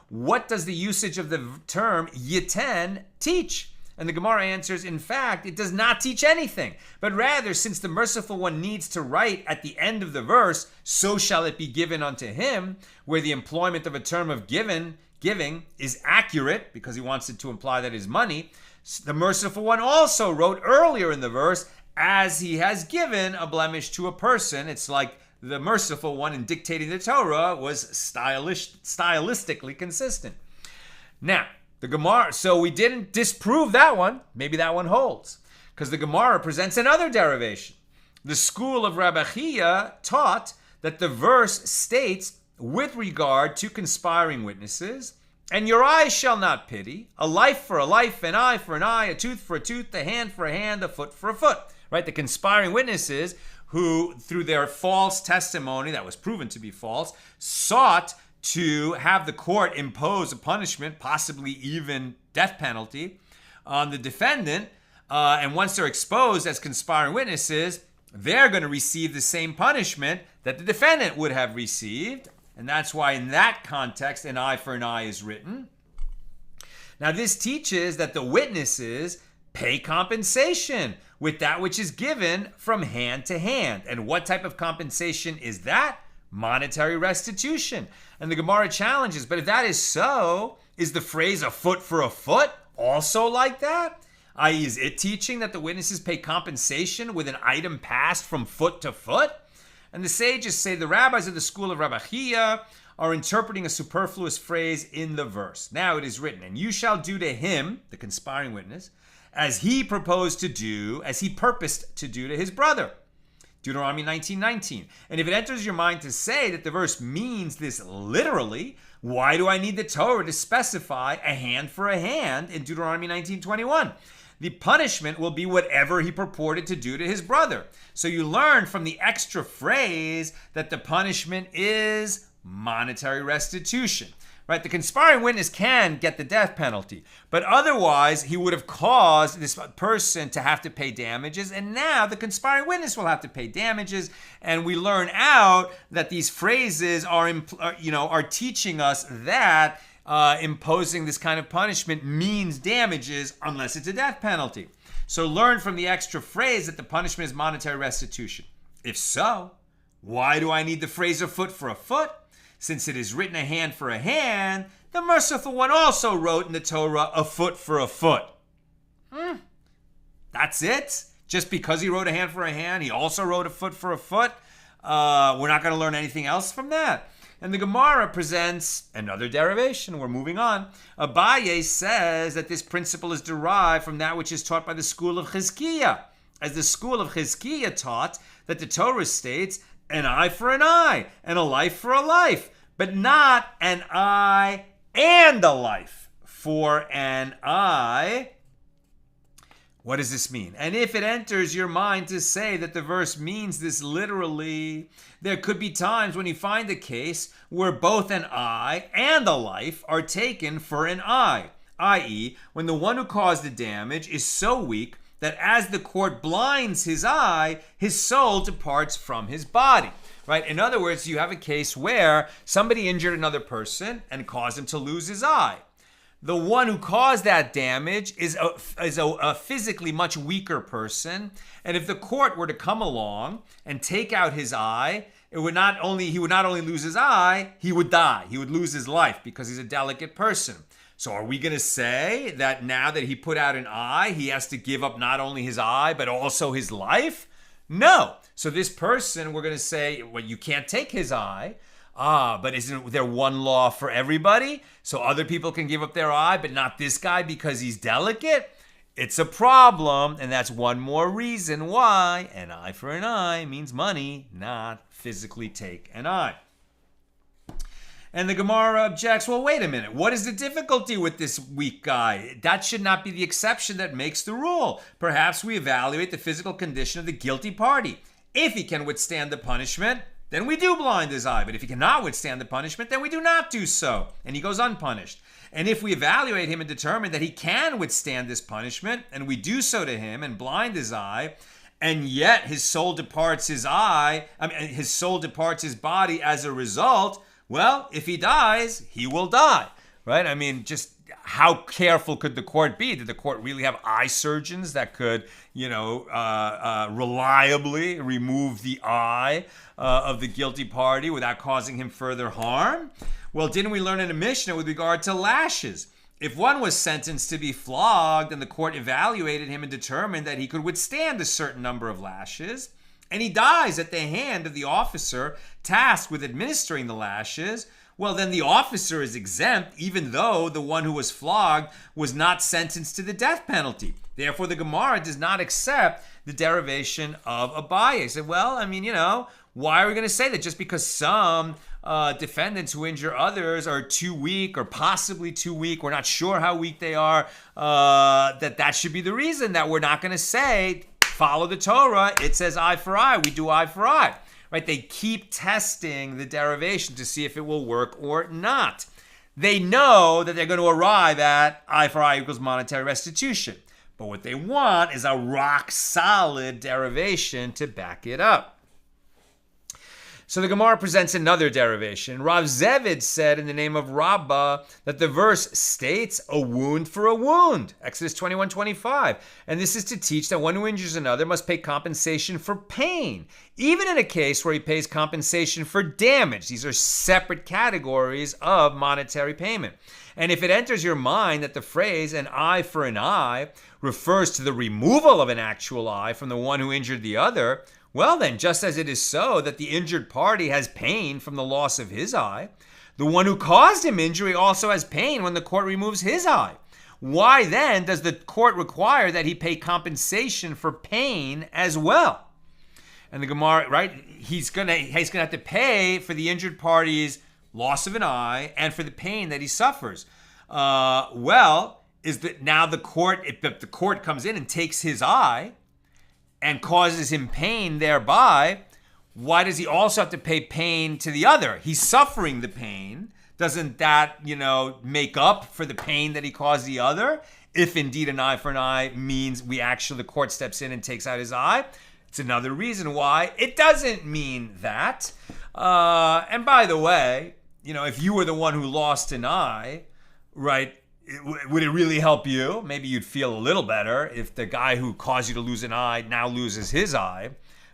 what does the usage of the term yiten teach? And the Gemara answers, in fact, it does not teach anything, but rather, since the merciful one needs to write at the end of the verse, so shall it be given unto him, where the employment of a term of giving is accurate, because he wants it to imply that is money, the merciful one also wrote earlier in the verse, as he has given a blemish to a person. It's like the merciful one in dictating the Torah was stylistically consistent. Now, the Gemara, so we didn't disprove that one. Maybe that one holds, because the Gemara presents another derivation. The school of Rabbi Chia taught that the verse states, with regard to conspiring witnesses, and your eye shall not pity, a life for a life, an eye for an eye, a tooth for a tooth, a hand for a hand, a foot for a foot. Right? The conspiring witnesses who, through their false testimony that was proven to be false, sought to have the court impose a punishment, possibly even death penalty, on the defendant. And once they're exposed as conspiring witnesses, they're going to receive the same punishment that the defendant would have received. And that's why in that context, an eye for an eye is written. Now, this teaches that the witnesses pay compensation with that which is given from hand to hand. And what type of compensation is that? Monetary restitution. And the Gemara challenges, but if that is so, is the phrase a foot for a foot also like that? I.e., is it teaching that the witnesses pay compensation with an item passed from foot to foot? And the sages say the rabbis of the school of Rabbi Chia are interpreting a superfluous phrase in the verse. Now it is written, and you shall do to him, the conspiring witness, as he proposed to do, as he purposed to do to his brother. Deuteronomy 19:19. And if it enters your mind to say that the verse means this literally, why do I need the Torah to specify a hand for a hand in Deuteronomy 19:21? The punishment will be whatever he purported to do to his brother. So you learn from the extra phrase that the punishment is monetary restitution. Right? The conspiring witness can get the death penalty, but otherwise he would have caused this person to have to pay damages, and now the conspiring witness will have to pay damages. And we learn out that these phrases are teaching us that imposing this kind of punishment means damages unless it's a death penalty. So learn from the extra phrase that the punishment is monetary restitution. If so, why do I need the phrase a foot for a foot? Since it is written a hand for a hand, the merciful one also wrote in the Torah a foot for a foot. That's it? Just because he wrote a hand for a hand, he also wrote a foot for a foot? We're not going to learn anything else from that. And the Gemara presents another derivation. We're moving on. Abaye says that this principle is derived from that which is taught by the school of Chizkiah. As the school of Chizkiah taught that the Torah states, an eye for an eye, and a life for a life, but not an eye and a life for an eye. What does this mean? And if it enters your mind to say that the verse means this literally, there could be times when you find a case where both an eye and a life are taken for an eye, i.e., when the one who caused the damage is so weak that as the court blinds his eye, his soul departs from his body, right? In other words, you have a case where somebody injured another person and caused him to lose his eye. The one who caused that damage is a physically much weaker person, and if the court were to come along and take out his eye, he would not only lose his eye, he would die. He would lose his life because he's a delicate person. So are we going to say that now that he put out an eye, he has to give up not only his eye, but also his life? No. So this person, we're going to say, well, you can't take his eye. But isn't there one law for everybody? So other people can give up their eye, but not this guy because he's delicate? It's a problem, and that's one more reason why an eye for an eye means money, not physically take an eye. And the Gemara objects, well, wait a minute. What is the difficulty with this weak guy? That should not be the exception that makes the rule. Perhaps we evaluate the physical condition of the guilty party. If he can withstand the punishment, then we do blind his eye. But if he cannot withstand the punishment, then we do not do so. And he goes unpunished. And if we evaluate him and determine that he can withstand this punishment, and we do so to him and blind his eye, and yet his soul departs his body as a result, well, if he dies, he will die, right? I mean, just how careful could the court be? Did the court really have eye surgeons that could, reliably remove the eye of the guilty party without causing him further harm? Well, didn't we learn in the Mishna with regard to lashes? If one was sentenced to be flogged and the court evaluated him and determined that he could withstand a certain number of lashes, and he dies at the hand of the officer tasked with administering the lashes, well, then the officer is exempt, even though the one who was flogged was not sentenced to the death penalty. Therefore, the Gemara does not accept the derivation of Abaye. He said, well, I mean, why are we going to say that just because some defendants who injure others are too weak or possibly too weak, we're not sure how weak they are, that should be the reason that we're not going to say, follow the Torah, it says eye for eye, we do eye for eye. Right? They keep testing the derivation to see if it will work or not. They know that they're going to arrive at eye for eye equals monetary restitution. But what they want is a rock solid derivation to back it up. So the Gemara presents another derivation. Rav Zevid said in the name of Rabbah that the verse states a wound for a wound. Exodus 21:25. And this is to teach that one who injures another must pay compensation for pain, even in a case where he pays compensation for damage. These are separate categories of monetary payment. And if it enters your mind that the phrase an eye for an eye refers to the removal of an actual eye from the one who injured the other, well then, just as it is so that the injured party has pain from the loss of his eye, the one who caused him injury also has pain when the court removes his eye. Why then does the court require that he pay compensation for pain as well? And the Gemara, right, he's gonna have to pay for the injured party's loss of an eye and for the pain that he suffers. Is that now the court, if the court comes in and takes his eye and causes him pain thereby, why does he also have to pay pain to the other? He's suffering the pain. Doesn't that, make up for the pain that he caused the other? If indeed an eye for an eye means the court steps in and takes out his eye, it's another reason why it doesn't mean that. And by the way, if you were the one who lost an eye, right, would it really help you? Maybe you'd feel a little better if the guy who caused you to lose an eye now loses his eye.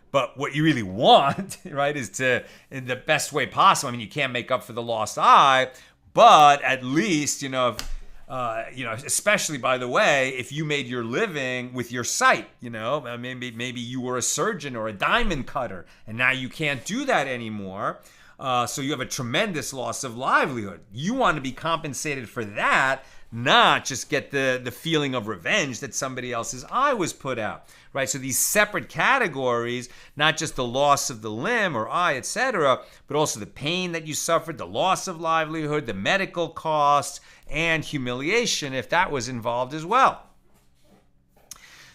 But what you really want, right, is to, in the best way possible, I mean, you can't make up for the lost eye, but at least, especially, by the way, if you made your living with your sight, maybe you were a surgeon or a diamond cutter, and now you can't do that anymore. So you have a tremendous loss of livelihood. You want to be compensated for that, not just get the feeling of revenge that somebody else's eye was put out, right? So these separate categories, not just the loss of the limb or eye, etc., but also the pain that you suffered, the loss of livelihood, the medical costs, and humiliation, if that was involved as well.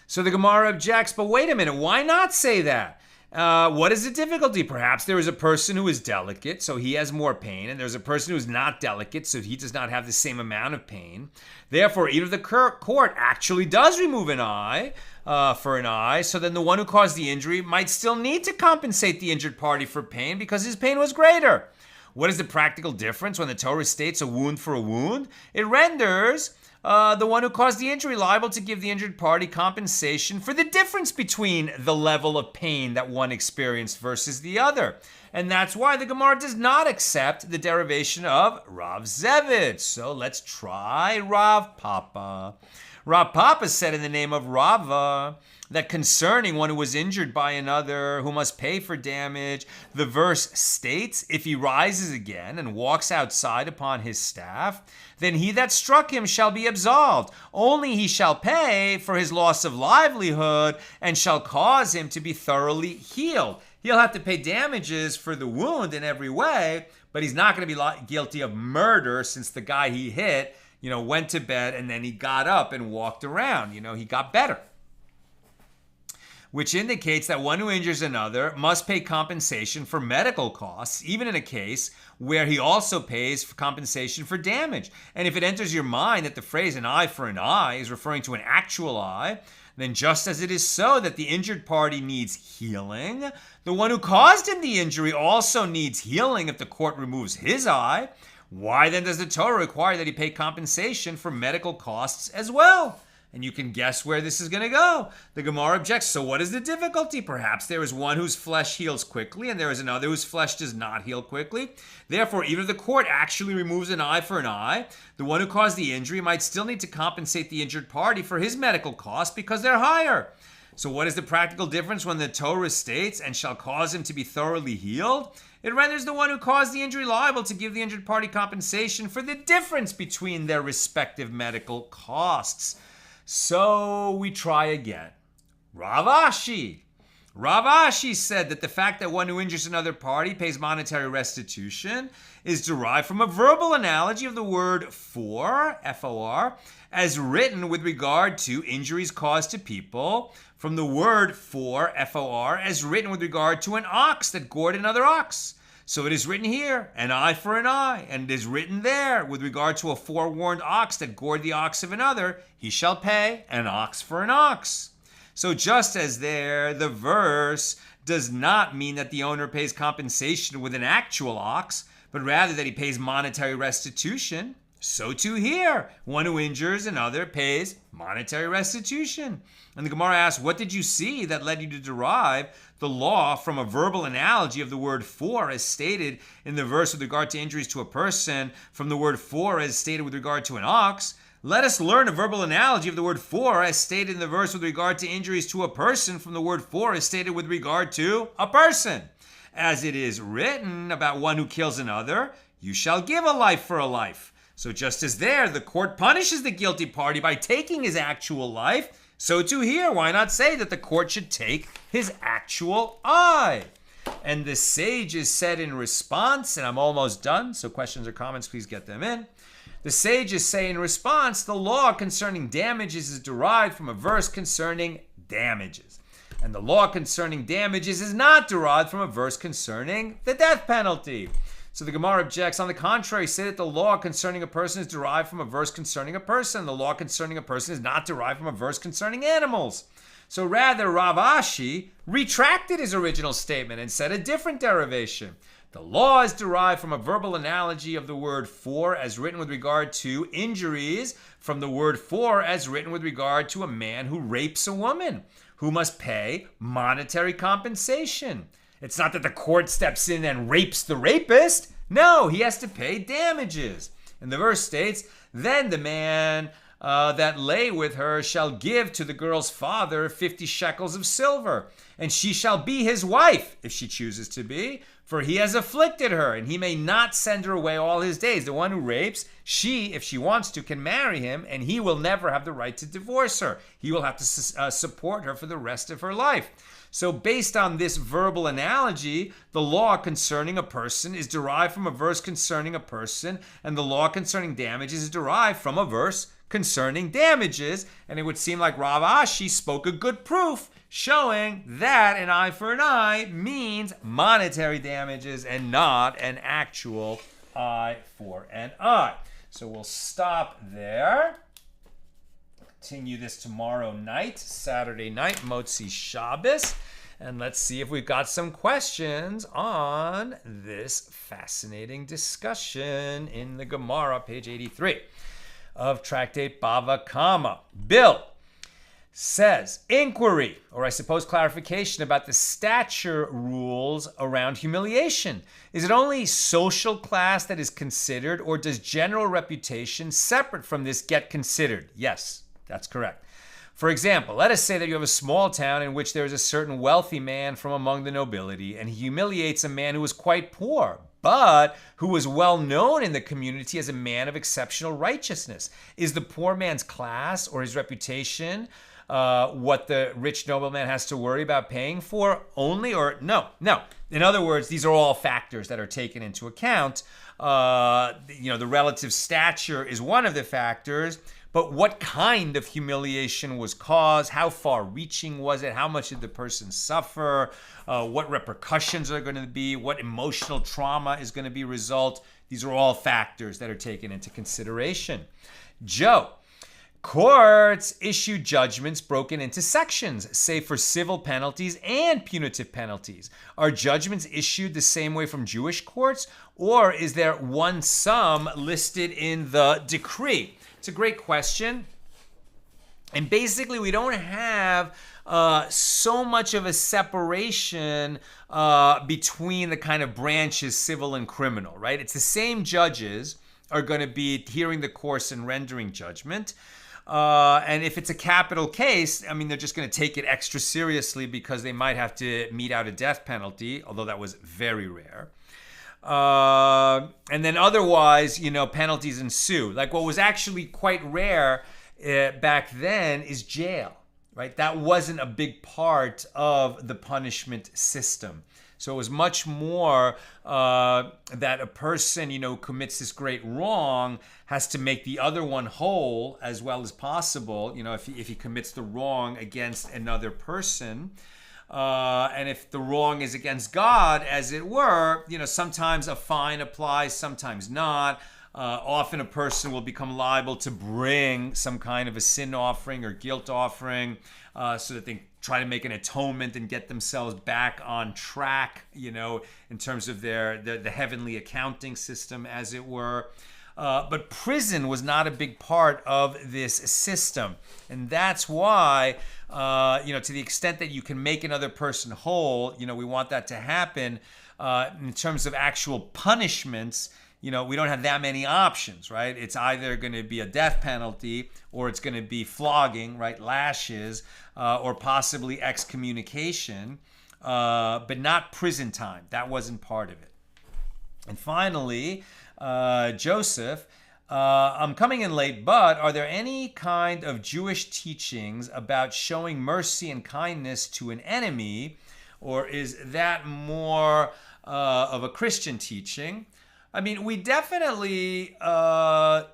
So the Gemara objects, but wait a minute, why not say that? What is the difficulty? Perhaps there is a person who is delicate, so he has more pain, and there's a person who is not delicate, so he does not have the same amount of pain. Therefore, either the court actually does remove an eye for an eye, so then the one who caused the injury might still need to compensate the injured party for pain because his pain was greater. What is the practical difference when the Torah states a wound for a wound? It renders the one who caused the injury liable to give the injured party compensation for the difference between the level of pain that one experienced versus the other. And that's why the Gemara does not accept the derivation of Rav Zevid. So let's try Rav Papa. Rav Papa said in the name of Rava that concerning one who was injured by another who must pay for damage, the verse states, if he rises again and walks outside upon his staff, then he that struck him shall be absolved. Only he shall pay for his loss of livelihood and shall cause him to be thoroughly healed. He'll have to pay damages for the wound in every way, but he's not going to be guilty of murder since the guy he hit, went to bed and then he got up and walked around. He got better. Which indicates that one who injures another must pay compensation for medical costs, even in a case where he also pays for compensation for damage. And if it enters your mind that the phrase an eye for an eye is referring to an actual eye, then just as it is so that the injured party needs healing, the one who caused him the injury also needs healing if the court removes his eye. Why then does the Torah require that he pay compensation for medical costs as well? And you can guess where this is going to go. The Gemara objects, so what is the difficulty? Perhaps there is one whose flesh heals quickly, and there is another whose flesh does not heal quickly. Therefore, even if the court actually removes an eye for an eye, the one who caused the injury might still need to compensate the injured party for his medical costs because they're higher. So what is the practical difference when the Torah states, and shall cause him to be thoroughly healed? It renders the one who caused the injury liable to give the injured party compensation for the difference between their respective medical costs. So we try again. Rav Ashi said that the fact that one who injures another party pays monetary restitution is derived from a verbal analogy of the word for, F-O-R, as written with regard to injuries caused to people, from the word for, F-O-R, as written with regard to an ox that gored another ox. So it is written here, an eye for an eye, and it is written there with regard to a forewarned ox that gored the ox of another, he shall pay an ox for an ox. So just as there, the verse does not mean that the owner pays compensation with an actual ox, but rather that he pays monetary restitution, so too here, one who injures another pays monetary restitution. And the Gemara asks, what did you see that led you to derive the law from a verbal analogy of the word for as stated in the verse with regard to injuries to a person, from the word for as stated with regard to an ox? Let us learn a verbal analogy of the word for as stated in the verse with regard to injuries to a person, from the word for as stated with regard to a person. As it is written about one who kills another, you shall give a life for a life. So just as there, the court punishes the guilty party by taking his actual life, so too here, why not say that the court should take his actual eye? And the sages said in response, and I'm almost done, so questions or comments, please get them in. The sages say in response, the law concerning damages is derived from a verse concerning damages. And the law concerning damages is not derived from a verse concerning the death penalty. So the Gemara objects, on the contrary, say that the law concerning a person is derived from a verse concerning a person. The law concerning a person is not derived from a verse concerning animals. So rather, Rav Ashi retracted his original statement and said a different derivation. The law is derived from a verbal analogy of the word for as written with regard to injuries, from the word for as written with regard to a man who rapes a woman, who must pay monetary compensation. It's not that the court steps in and rapes the rapist. No, he has to pay damages. And the verse states, then the man that lay with her shall give to the girl's father 50 shekels of silver, and she shall be his wife, if she chooses to be, for he has afflicted her, and he may not send her away all his days. The one who rapes, she, if she wants to, can marry him, and he will never have the right to divorce her. He will have to support her for the rest of her life. So based on this verbal analogy, the law concerning a person is derived from a verse concerning a person, and the law concerning damages is derived from a verse concerning damages. And it would seem like Rav Ashi spoke a good proof, showing that an eye for an eye means monetary damages and not an actual eye for an eye. So we'll stop there. Continue this tomorrow night, Saturday night, Motzi Shabbos. And let's see if we've got some questions on this fascinating discussion in the Gemara, page 83 of Tractate Bava Kamma. Bill says, inquiry, or I suppose clarification about the stature rules around humiliation. Is it only social class that is considered, or does general reputation separate from this get considered? Yes. That's correct. For example, let us say that you have a small town in which there is a certain wealthy man from among the nobility, and he humiliates a man who is quite poor, but who was well known in the community as a man of exceptional righteousness. Is the poor man's class or his reputation what the rich nobleman has to worry about paying for only, or no? In other words, these are all factors that are taken into account. The relative stature is one of the factors. But what kind of humiliation was caused? How far-reaching was it? How much did the person suffer? What repercussions are going to be? What emotional trauma is going to be result? These are all factors that are taken into consideration. Joe, Courts issue judgments broken into sections, say for civil penalties and punitive penalties. Are judgments issued the same way from Jewish courts, or is there one sum listed in the decree? It's a great question. And basically, we don't have so much of a separation between the kind of branches, civil and criminal, right? It's the same judges are going to be hearing the course and rendering judgment. And if it's a capital case, I mean, they're just going to take it extra seriously because they might have to mete out a death penalty, although that was very rare. And then otherwise, penalties ensue. Like what was actually quite rare back then is jail, right? That wasn't a big part of the punishment system. So it was much more that a person, who commits this great wrong has to make the other one whole as well as possible, if he commits the wrong against another person. And if the wrong is against God, as it were, sometimes a fine applies, sometimes not. Often a person will become liable to bring some kind of a sin offering or guilt offering so that they try to make an atonement and get themselves back on track, in terms of the heavenly accounting system, as it were. But prison was not a big part of this system. And that's why, to the extent that you can make another person whole, we want that to happen. In terms of actual punishments, we don't have that many options, right? It's either going to be a death penalty or it's going to be flogging, right? Lashes, or possibly excommunication, but not prison time. That wasn't part of it. And finally, Joseph, I'm coming in late, but are there any kind of Jewish teachings about showing mercy and kindness to an enemy, or is that more of a Christian teaching? I mean, we definitely, there's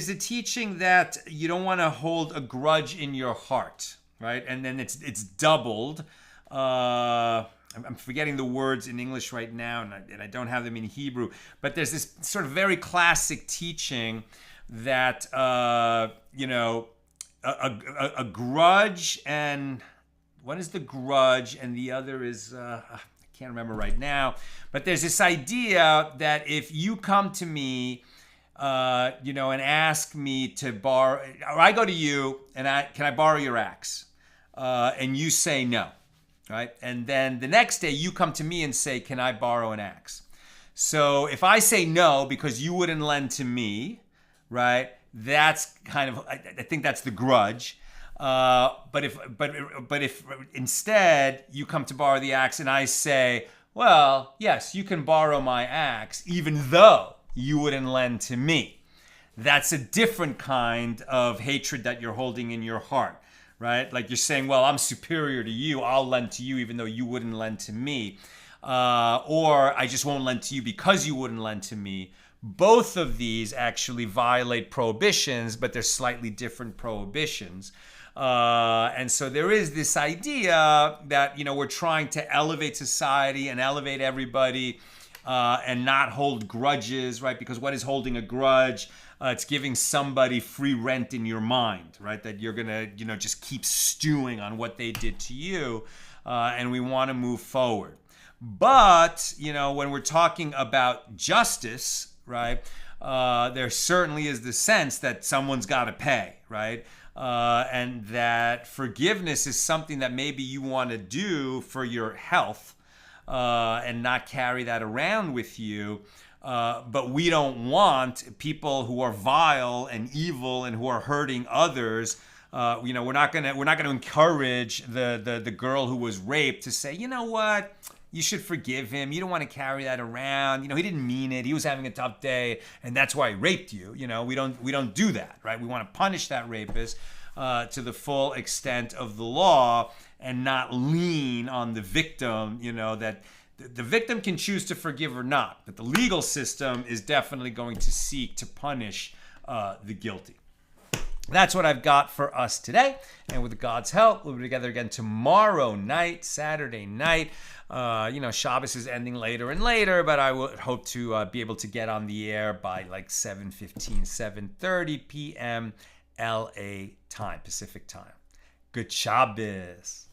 a teaching that you don't want to hold a grudge in your heart, right? And then it's doubled. I'm forgetting the words in English right now, and I don't have them in Hebrew. But there's this sort of very classic teaching that, a grudge, and one is the grudge, and the other is, I can't remember right now. But there's this idea that if you come to me, and ask me to borrow, or I go to you and can I borrow your axe? And you say no. Right? And then the next day you come to me and say, can I borrow an axe? So if I say no because you wouldn't lend to me, right? That's kind of, I think that's the grudge. But if instead you come to borrow the axe and I say, well, yes, you can borrow my axe even though you wouldn't lend to me. That's a different kind of hatred that you're holding in your heart. Right? Like you're saying, well, I'm superior to you. I'll lend to you even though you wouldn't lend to me. Or I just won't lend to you because you wouldn't lend to me. Both of these actually violate prohibitions, but they're slightly different prohibitions. And so there is this idea that, we're trying to elevate society and elevate everybody and not hold grudges, right? Because what is holding a grudge? It's giving somebody free rent in your mind, right? That you're gonna, just keep stewing on what they did to you, and we want to move forward. But, when we're talking about justice, right? There certainly is the sense that someone's got to pay, right? And that forgiveness is something that maybe you want to do for your health, and not carry that around with you. But we don't want people who are vile and evil and who are hurting others. We're not gonna encourage the girl who was raped to say, you know what, you should forgive him. You don't want to carry that around. He didn't mean it. He was having a tough day, and that's why he raped you. We don't do that, right? We want to punish that rapist to the full extent of the law and not lean on the victim. That. The victim can choose to forgive or not, but the legal system is definitely going to seek to punish the guilty. That's what I've got for us today. And with God's help, we'll be together again tomorrow night, Saturday night. Shabbos is ending later and later, but I would hope to be able to get on the air by like 7:30 p.m. LA time, Pacific time. Good Shabbos.